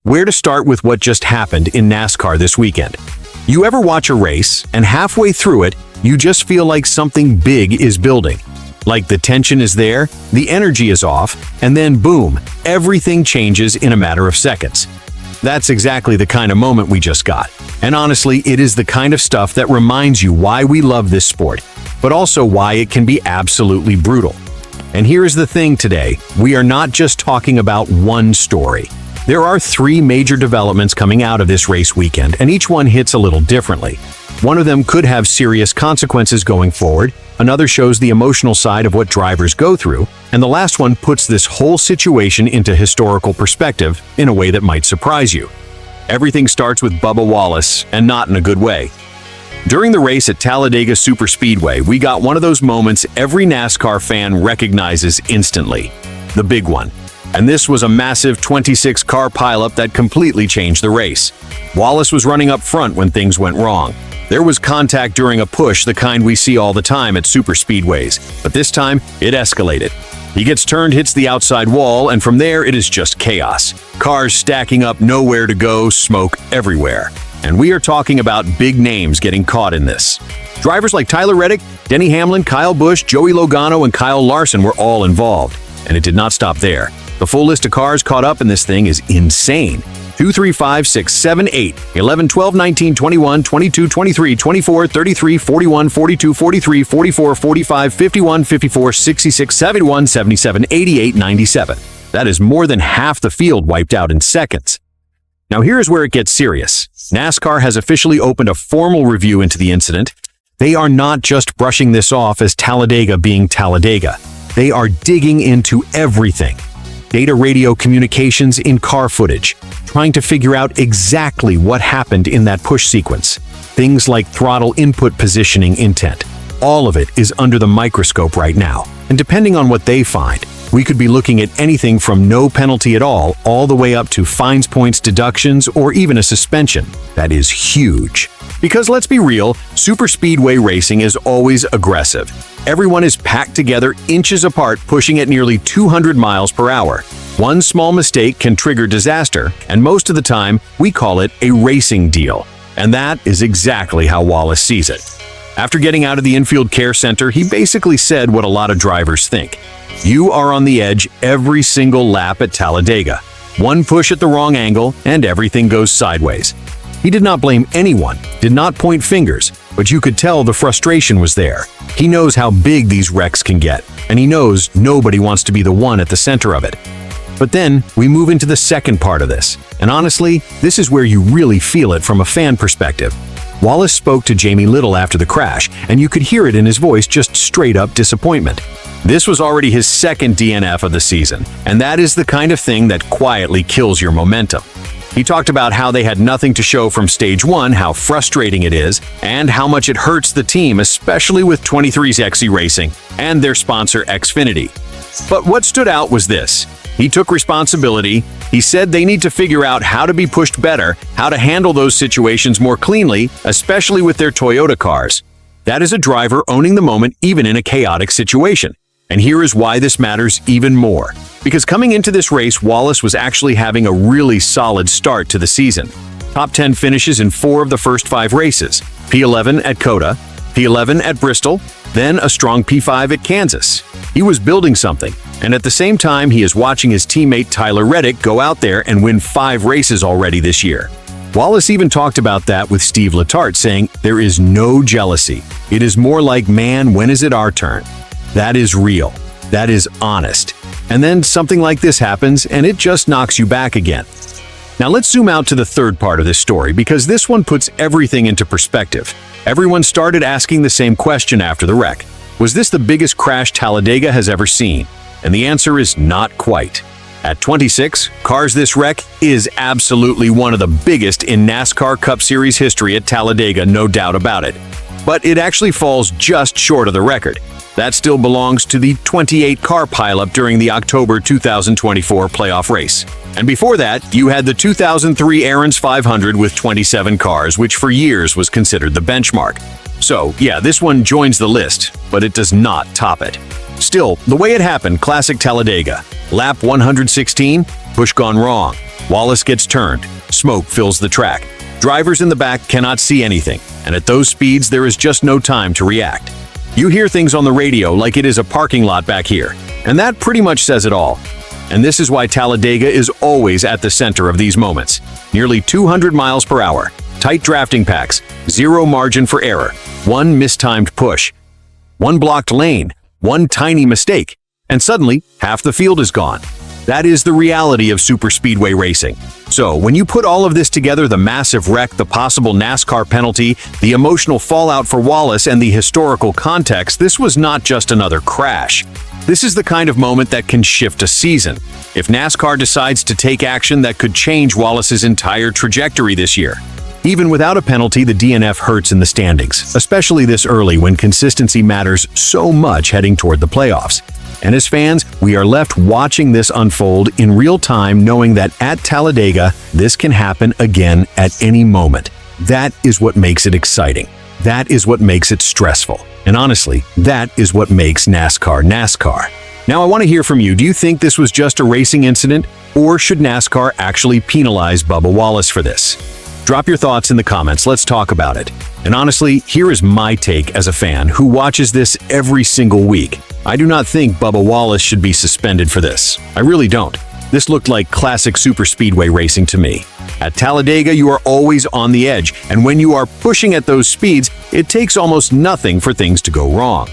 where to start with what just happened in NASCAR this weekend. You ever watch a race, and halfway through it, you just feel like something big is building? Like the tension is there, the energy is off, and then boom, everything changes in a matter of seconds. That's exactly the kind of moment we just got. And honestly, it is the kind of stuff that reminds you why we love this sport, but also why it can be absolutely brutal. And here's the thing today, we are not just talking about one story. There are three major developments coming out of this race weekend, and each one hits a little differently. One of them could have serious consequences going forward, another shows the emotional side of what drivers go through, and the last one puts this whole situation into historical perspective in a way that might surprise you. Everything starts with Bubba Wallace, and not in a good way. During the race at Talladega Superspeedway, we got one of those moments every NASCAR fan recognizes instantly. The big one. And this was a massive 26-car pileup that completely changed the race. Wallace was running up front when things went wrong. There was contact during a push, the kind we see all the time at superspeedways, but this time it escalated. He gets turned, hits the outside wall, and from there it is just chaos. Cars stacking up, nowhere to go, smoke everywhere. And we are talking about big names getting caught in this. Drivers like Tyler Reddick, Denny Hamlin, Kyle Busch, Joey Logano, and Kyle Larson were all involved. And it did not stop there. The full list of cars caught up in this thing is insane. 2, 3, 5, 6, 7, 8, 11, 12, 19, 21, 22, 23, 24, 33, 41, 42, 43, 44, 45, 51, 54, 66, 71, 77, 88, 97. That is more than half the field wiped out in seconds. Now here's where it gets serious. NASCAR has officially opened a formal review into the incident. They are not just brushing this off as Talladega being Talladega. They are digging into everything. Data radio communications in car footage, trying to figure out exactly what happened in that push sequence. Things like throttle input positioning intent. All of it is under the microscope right now. And depending on what they find, we could be looking at anything from no penalty at all the way up to fines points, deductions, or even a suspension. That is huge. Because let's be real, superspeedway racing is always aggressive. Everyone is packed together inches apart, pushing at nearly 200 miles per hour. One small mistake can trigger disaster, and most of the time, we call it a racing deal. And that is exactly how Wallace sees it. After getting out of the infield care center, he basically said what a lot of drivers think. You are on the edge every single lap at Talladega. One push at the wrong angle, and everything goes sideways. He did not blame anyone, did not point fingers, but you could tell the frustration was there. He knows how big these wrecks can get, and he knows nobody wants to be the one at the center of it. But then, we move into the second part of this, and honestly, this is where you really feel it from a fan perspective. Wallace spoke to Jamie Little after the crash, and you could hear it in his voice, just straight-up disappointment. This was already his second DNF of the season, and that is the kind of thing that quietly kills your momentum. He talked about how they had nothing to show from stage 1, how frustrating it is, and how much it hurts the team, especially with 23's XC Racing and their sponsor Xfinity. But what stood out was this. He took responsibility. He said they need to figure out how to be pushed better, how to handle those situations more cleanly, especially with their Toyota cars. That is a driver owning the moment even in a chaotic situation. And here is why this matters even more. Because coming into this race, Wallace was actually having a really solid start to the season. Top 10 finishes in 4 of the first 5 races. P11 at COTA, P11 at Bristol, then a strong P5 at Kansas. He was building something, and at the same time, he is watching his teammate Tyler Reddick go out there and win 5 races already this year. Wallace even talked about that with Steve Letarte, saying, "There is no jealousy. It is more like, man, when is it our turn?" That is real. That is honest. And then something like this happens, and it just knocks you back again. Now let's zoom out to the third part of this story, because this one puts everything into perspective. Everyone started asking the same question after the wreck. Was this the biggest crash Talladega has ever seen? And the answer is not quite. At 26, cars this wreck is absolutely one of the biggest in NASCAR Cup Series history at Talladega, no doubt about it. But it actually falls just short of the record. That still belongs to the 28-car pileup during the October 2024 playoff race. And before that, you had the 2003 Aaron's 500 with 27 cars, which for years was considered the benchmark. So, yeah, this one joins the list, but it does not top it. Still, the way it happened, classic Talladega. Lap 116, Push gone wrong. Wallace gets turned. Smoke fills the track. Drivers in the back cannot see anything, and at those speeds there is just no time to react. You hear things on the radio like it is a parking lot back here, and that pretty much says it all. And this is why Talladega is always at the center of these moments. Nearly 200 miles per hour, tight drafting packs, zero margin for error, one mistimed push, one blocked lane, one tiny mistake, and suddenly half the field is gone. That is the reality of superspeedway racing. So when you put all of this together, the massive wreck, the possible NASCAR penalty, the emotional fallout for Wallace, and the historical context, this was not just another crash. This is the kind of moment that can shift a season. If NASCAR decides to take action, that could change Wallace's entire trajectory this year. Even without a penalty, the DNF hurts in the standings, especially this early when consistency matters so much heading toward the playoffs. And as fans, we are left watching this unfold in real time, knowing that at Talladega, this can happen again at any moment. That is what makes it exciting. That is what makes it stressful. And honestly, that is what makes NASCAR NASCAR. Now, I want to hear from you. Do you think this was just a racing incident, or should NASCAR actually penalize Bubba Wallace for this? Drop your thoughts in the comments. Let's talk about it. And honestly, here is my take as a fan who watches this every single week. I do not think Bubba Wallace should be suspended for this. I really don't. This looked like classic superspeedway racing to me. At Talladega, you are always on the edge, and when you are pushing at those speeds, it takes almost nothing for things to go wrong.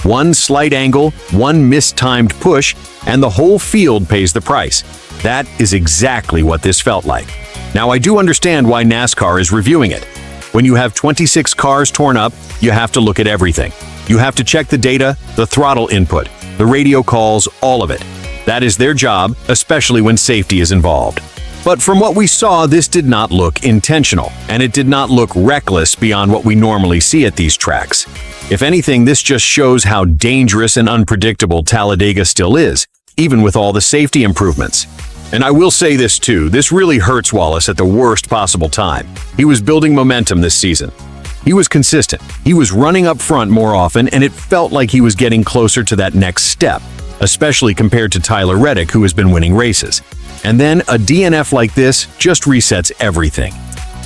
One slight angle, one mistimed push, and the whole field pays the price. That is exactly what this felt like. Now, I do understand why NASCAR is reviewing it. When you have 26 cars torn up, you have to look at everything. You have to check the data, the throttle input, the radio calls, all of it. That is their job, especially when safety is involved. But from what we saw, this did not look intentional, and it did not look reckless beyond what we normally see at these tracks. If anything, this just shows how dangerous and unpredictable Talladega still is, even with all the safety improvements. And I will say this too, this really hurts Wallace at the worst possible time. He was building momentum this season. He was consistent. He was running up front more often, and it felt like he was getting closer to that next step, especially compared to Tyler Reddick, who has been winning races. And then a DNF like this just resets everything.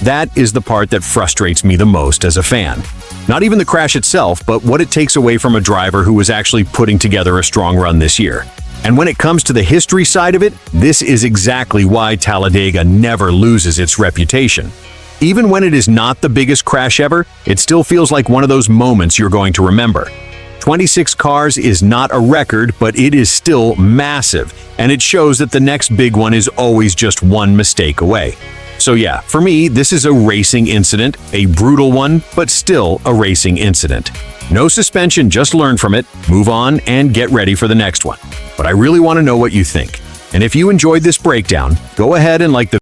That is the part that frustrates me the most as a fan. Not even the crash itself, but what it takes away from a driver who was actually putting together a strong run this year. And when it comes to the history side of it, this is exactly why Talladega never loses its reputation. Even when it is not the biggest crash ever, it still feels like one of those moments you're going to remember. 26 cars is not a record, but it is still massive, and it shows that the next big one is always just one mistake away. So yeah, for me, this is a racing incident, a brutal one, but still a racing incident. No suspension, just learn from it, move on, and get ready for the next one. But I really want to know what you think. And if you enjoyed this breakdown, go ahead and like the